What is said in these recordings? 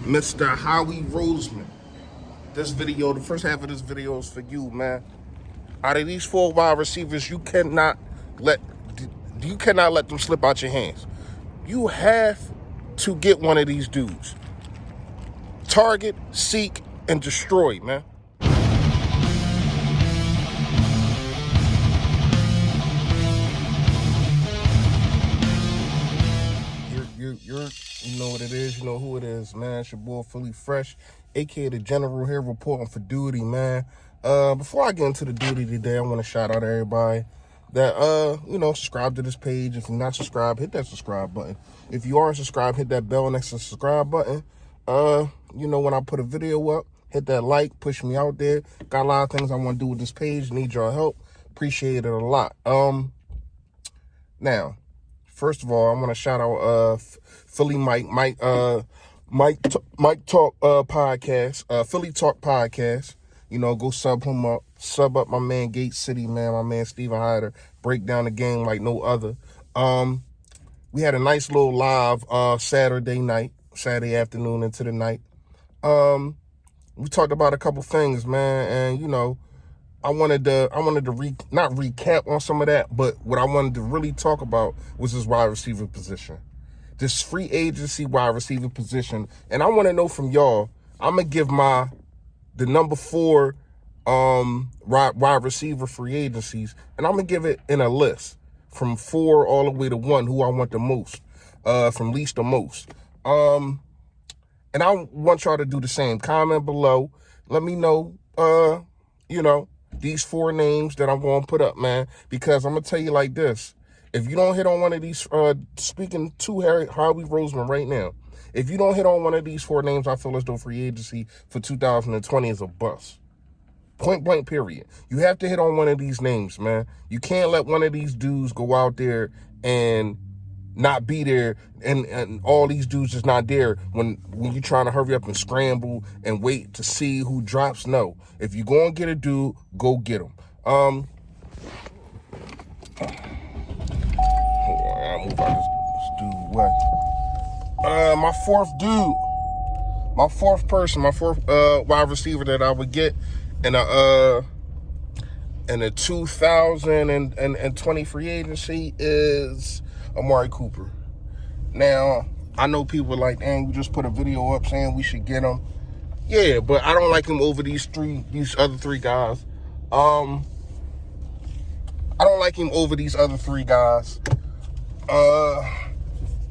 Mr. Howie Roseman. This video, the first half of this video is for you, man. Out of these 4 wide receivers, you cannot let them slip out your hands. You have to get one of these dudes. Target, seek, and destroy, man. You know what it is, you know who it is, man. It's your boy Philly Fresh, aka the General here, reporting for duty, man. Before I get into the duty today, I want to shout out everybody that subscribe to this page. If you're not subscribed, hit that subscribe button. If you are subscribed, hit that bell next to the subscribe button. When I put a video up, hit that like, push me out there. Got a lot of things I want to do with this page. Need your help. Appreciate it a lot. Now, first of all, I want to shout out Philly Mike Talk podcast, Philly Talk podcast. Go sub him up. Sub up my man Gate City, man, my man Steven Hyder. Break down the game like no other. We had a nice little live Saturday afternoon into the night. We talked about a couple things, man, and I wanted to not recap on some of that, but what I wanted to really talk about was this wide receiver position. This free agency wide receiver position. And I want to know from y'all, I'm going to give the number 4 wide receiver free agencies, and I'm going to give it in a list from 4 all the way to 1 who I want the most, from least to most. And I want y'all to do the same. Comment below. Let me know, these 4 names that I'm going to put up, man, because I'm going to tell you like this. If you don't hit on one of these, speaking to Howie Roseman right now, if you don't hit on one of these 4 names, I feel as though free agency for 2020 is a bust. Point blank, period. You have to hit on one of these names, man. You can't let one of these dudes go out there and not be there, and all these dudes is not there when you're trying to hurry up and scramble and wait to see who drops. No. If you go and get a dude, go get him. I move out this dude way. My fourth wide receiver that I would get in a 2020 free agency is Amari Cooper. Now, I know people are like, dang, we just put a video up saying we should get him. Yeah, but I don't like him over these other 3 guys. I don't like him over these other 3 guys.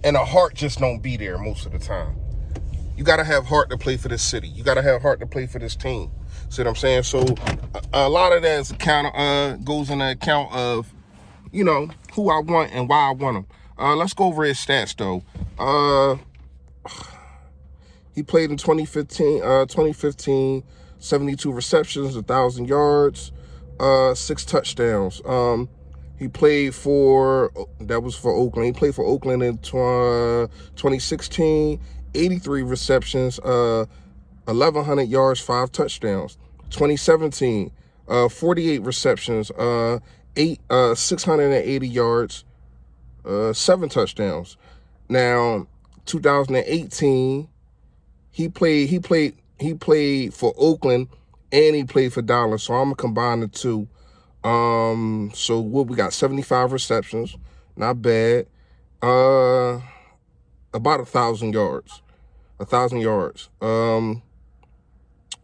And a heart just don't be there most of the time. You got to have heart to play for this city. You got to have heart to play for this team. See what I'm saying? So a lot of that is goes in the account of, who I want and why I want him. Let's go over his stats, though. He played in 2015, 72 receptions, 1,000 yards, 6 touchdowns. He played for Oakland. He played for Oakland in 2016, 83 receptions, 1,100 yards, 5 touchdowns. 2017, 48 receptions, 680 yards, 7 touchdowns. Now, 2018, he played for Oakland and he played for Dallas. So I'm gonna combine the 2. So what we got? 75 receptions, not bad. About 1,000 yards.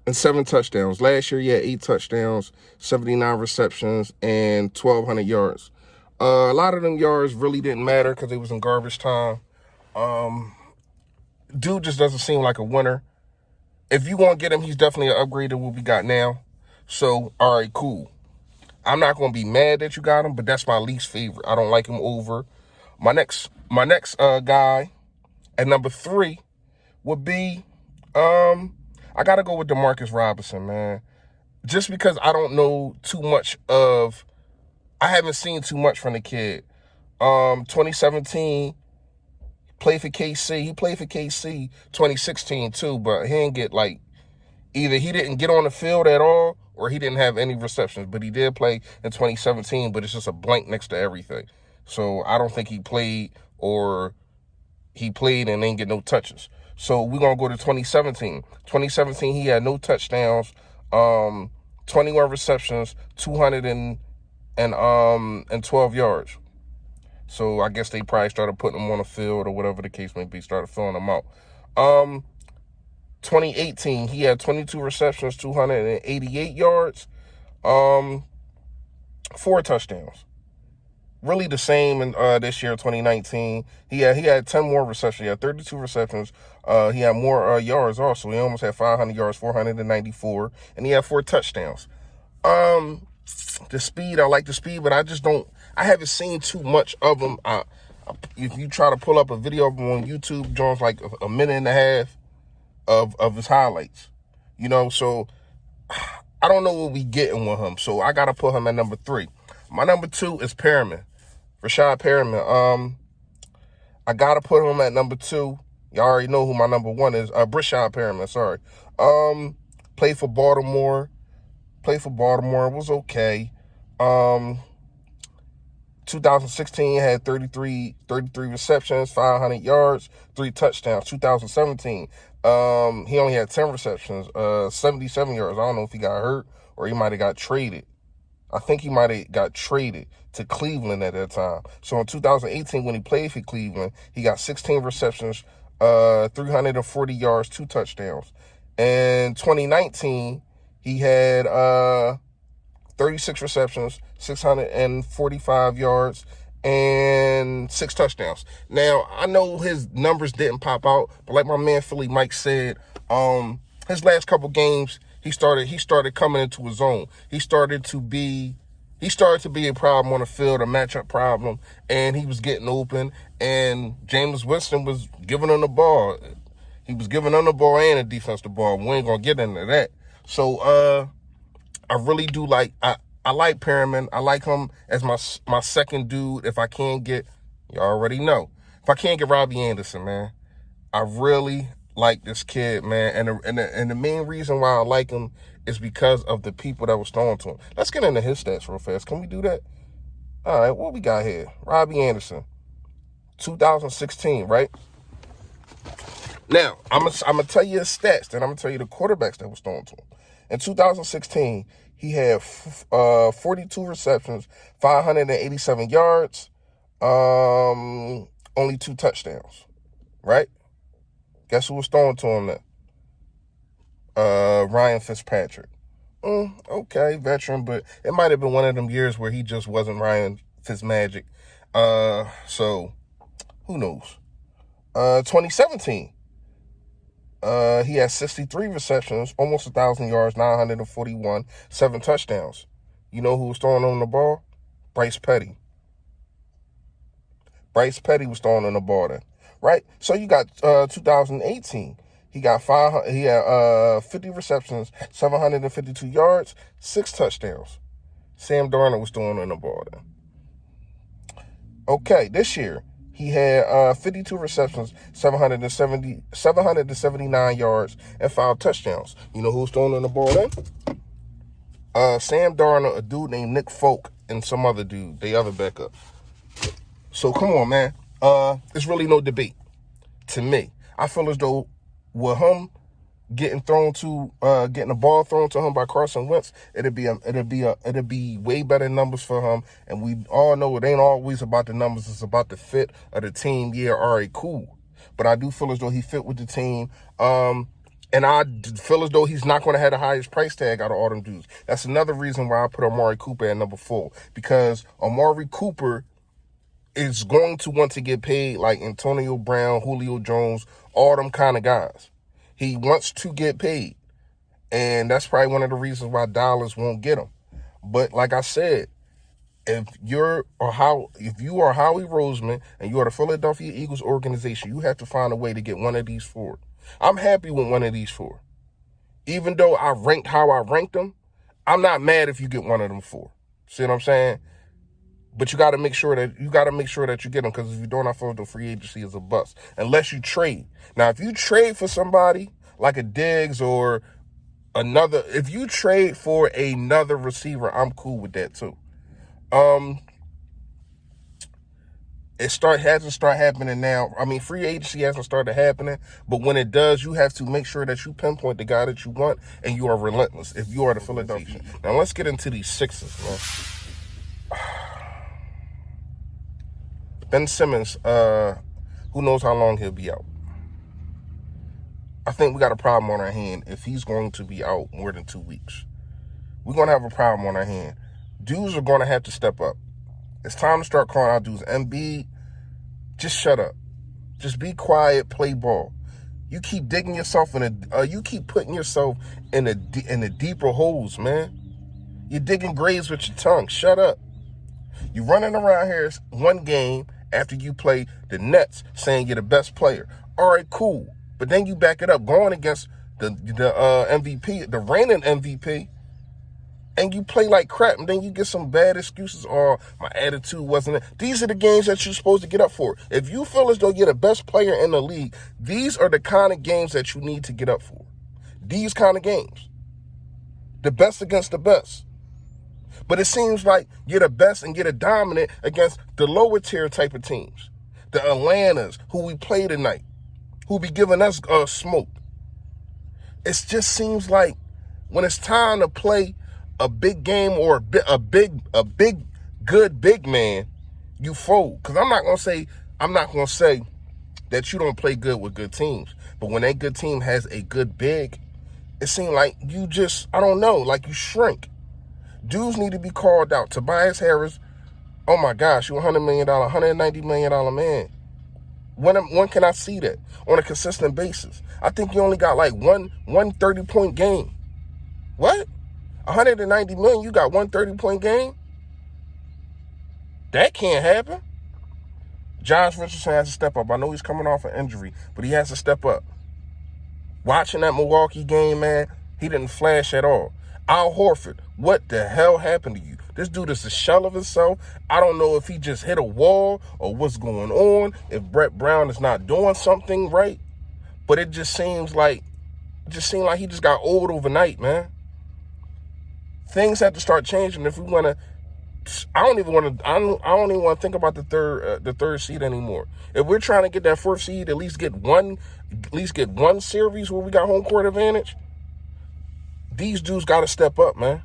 And 7 touchdowns. Last year, he had 8 touchdowns, 79 receptions, and 1,200 yards. A lot of them yards really didn't matter because it was in garbage time. Dude just doesn't seem like a winner. If you want to get him, he's definitely an upgrade to what we got now. So, all right, cool. I'm not going to be mad that you got him, but that's my least favorite. I don't like him over. My next guy at number 3 would be, I got to go with Demarcus Robinson, man. Just because I don't know too much I haven't seen too much from the kid. 2017, played for KC. He played for KC 2016 too, but he didn't get either he didn't get on the field at all or he didn't have any receptions, but he did play in 2017, but it's just a blank next to everything. So I don't think he played, or he played and didn't get no touches. So we're going to go to 2017. 2017, he had no touchdowns, 21 receptions, 212 yards. So I guess they probably started putting him on the field or whatever the case may be, started filling him out. 2018, he had 22 receptions, 288 yards, 4 touchdowns. Really the same in this year, 2019. He had 10 more receptions. He had 32 receptions. He had more yards also. He almost had 500 yards, 494, and he had 4 touchdowns. The speed, I like the speed, but I haven't seen too much of him. If you try to pull up a video of him on YouTube, John's like a minute and a half of his highlights. So I don't know what we getting with him. So I gotta put him at number 3. My number 2 is Perriman. Rashad Perriman. I gotta put him at number 2. Y'all already know who my number 1 is. Breshad Perriman, sorry. Played for Baltimore. It was okay. 2016 had 33 receptions, 500 yards, 3 touchdowns. 2017, he only had 10 receptions, 77 yards. I don't know if he got hurt or he might have got traded. I think he might have got traded to Cleveland at that time. So in 2018, when he played for Cleveland, he got 16 receptions, 340 yards, 2 touchdowns. In 2019, he had 36 receptions, 645 yards, and 6 touchdowns. Now, I know his numbers didn't pop out, but like my man Philly Mike said, his last couple games, he started coming into his own. He started to be a problem on the field, a matchup problem, and he was getting open, and Jameis Winston was giving him the ball. He was giving him the ball and the defense the ball. We ain't going to get into that. So, I really do like Perriman. I like him as my second dude. If I can't get, you already know, if I can't get Robbie Anderson, man, I really like this kid, man. And the main reason why I like him is because of the people that was throwing to him. Let's get into his stats real fast. Can we do that? All right, what we got here? Robbie Anderson, 2016, right? Now, I'm gonna tell you his stats, then I'm gonna tell you the quarterbacks that was thrown to him. In 2016, he had 42 receptions, 587 yards, only 2 touchdowns, right? Guess who was throwing to him then? Ryan Fitzpatrick. Okay, veteran, but it might have been one of them years where he just wasn't Ryan Fitzmagic. So who knows? 2017. He had 63 receptions, almost 1,000 yards, 941, 7 touchdowns. You know who was throwing on the ball? Bryce Petty. Bryce Petty was throwing on the ball then, right? So you got 2018. He had 50 receptions, 752 yards, 6 touchdowns. Sam Darnold was throwing on the ball then. Okay, this year, he had 52 receptions, 779 yards, and 5 touchdowns. You know who's throwing on the ball then? Sam Darnold, a dude named Nick Folk, and some other dude, the other backup. So come on, man. It's really no debate. To me, I feel as though with him getting the ball thrown to him by Carson Wentz, it'd be way better numbers for him. And we all know it ain't always about the numbers; it's about the fit of the team. Yeah, all right, cool. But I do feel as though he fit with the team. And I feel as though he's not going to have the highest price tag out of all them dudes. That's another reason why I put Amari Cooper at number 4, because Amari Cooper is going to want to get paid like Antonio Brown, Julio Jones, all them kind of guys. He wants to get paid, and that's probably one of the reasons why Dallas won't get him. But like I said, if you are Howie Roseman and you are the Philadelphia Eagles organization, you have to find a way to get one of these 4. I'm happy with one of these 4. Even though I ranked how I ranked them, I'm not mad if you get one of them 4. See what I'm saying? But you got to make sure that you get them, because if you don't, I feel the free agency is a bust unless you trade. Now, if you trade for somebody like a Diggs or if you trade for another receiver, I'm cool with that too. hasn't started happening now. I mean, free agency hasn't started happening, but when it does, you have to make sure that you pinpoint the guy that you want, and you are relentless if you are the Philadelphia. Now let's get into these Sixers, man. Ben Simmons, who knows how long he'll be out. I think we got a problem on our hand if he's going to be out more than 2 weeks. We're going to have a problem on our hand. Dudes are going to have to step up. It's time to start calling out dudes. Embiid, just shut up. Just be quiet, play ball. You keep digging yourself you keep putting yourself in the deeper holes, man. You're digging graves with your tongue. Shut up. You running around here one game after you play the Nets saying you're the best player. All right, cool. But then you back it up going against the MVP, the reigning MVP, and you play like crap, and then you get some bad excuses. Oh, my attitude wasn't it. These are the games that you're supposed to get up for. If you feel as though you're the best player in the league, these are the kind of games that you need to get up for. These kind of games. The best against the best. But it seems like you're the best and you're the dominant against the lower tier type of teams. The Atlantas, who we play tonight, who be giving us smoke. It just seems like when it's time to play a big game or a big good big man, you fold. Because I'm not gonna say that you don't play good with good teams. But when that good team has a good big, it seems like you just, I don't know, like you shrink. Dudes need to be called out. Tobias Harris, oh my gosh, you $100 million, $190 million man. When can I see that on a consistent basis? I think you only got like one 30-point game. What? $190 million, you got one 30-point game? That can't happen. Josh Richardson has to step up. I know he's coming off an injury, but he has to step up. Watching that Milwaukee game, man, he didn't flash at all. Al Horford, what the hell happened to you? This dude is a shell of himself. I don't know if he just hit a wall or what's going on, if Brett Brown is not doing something right, but it just seemed like he just got old overnight, man. Things have to start changing if we want to. I don't even want to think about the third seed anymore. If we're trying to get that fourth seed, at least get one series where we got home court advantage. These dudes got to step up, man.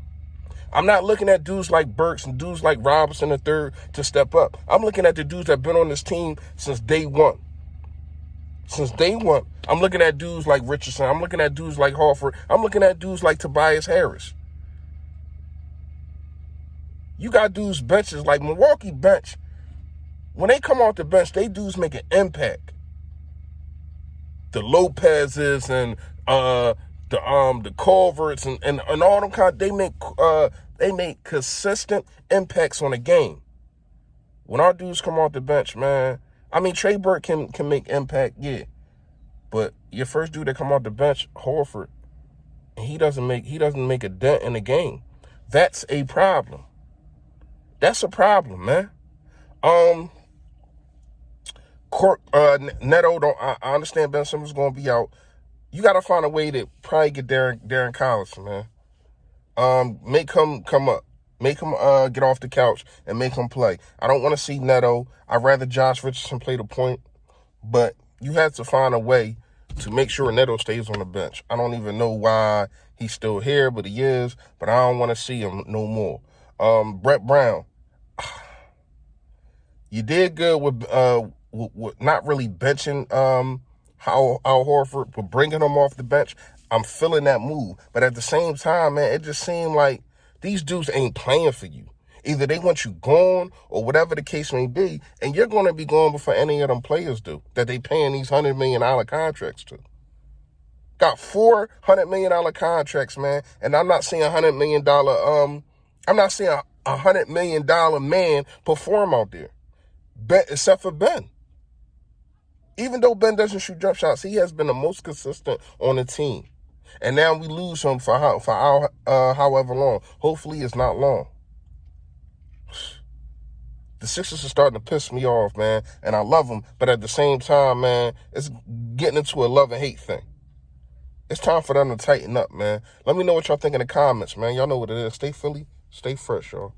I'm not looking at dudes like Burks and dudes like Robinson III to step up. I'm looking at the dudes that have been on this team since day one. Since day one, I'm looking at dudes like Richardson. I'm looking at dudes like Horford. I'm looking at dudes like Tobias Harris. You got dudes benches like Milwaukee bench. When they come off the bench, they dudes make an impact. The Lopez's and the Culverts and all them kind, they make consistent impacts on the game. When our dudes come off the bench, man, I mean Trey Burke can make impact, yeah. But your first dude that come off the bench, Horford, he doesn't make a dent in the game. That's a problem. That's a problem, man. Neto, I understand Ben Simmons is going to be out. You got to find a way to probably get Darren Collison, man. Make him come up. Make him get off the couch and make him play. I don't want to see Neto. I'd rather Josh Richardson play the point. But you have to find a way to make sure Neto stays on the bench. I don't even know why he's still here, but he is. But I don't want to see him no more. Brett Brown. You did good with not really benching Al Horford, but bringing him off the bench. I'm feeling that move. But at the same time, man, it just seemed like these dudes ain't playing for you. Either they want you gone or whatever the case may be, and you're going to be gone before any of them players do that they paying these $100 million contracts to. Got $400 million contracts, man, and I'm not seeing $100 million. I'm not seeing $100 million man perform out there, except for Ben. Even though Ben doesn't shoot jump shots, he has been the most consistent on the team. And now we lose him for however long. Hopefully it's not long. The Sixers are starting to piss me off, man. And I love them. But at the same time, man, it's getting into a love and hate thing. It's time for them to tighten up, man. Let me know what y'all think in the comments, man. Y'all know what it is. Stay Philly. Stay fresh, y'all.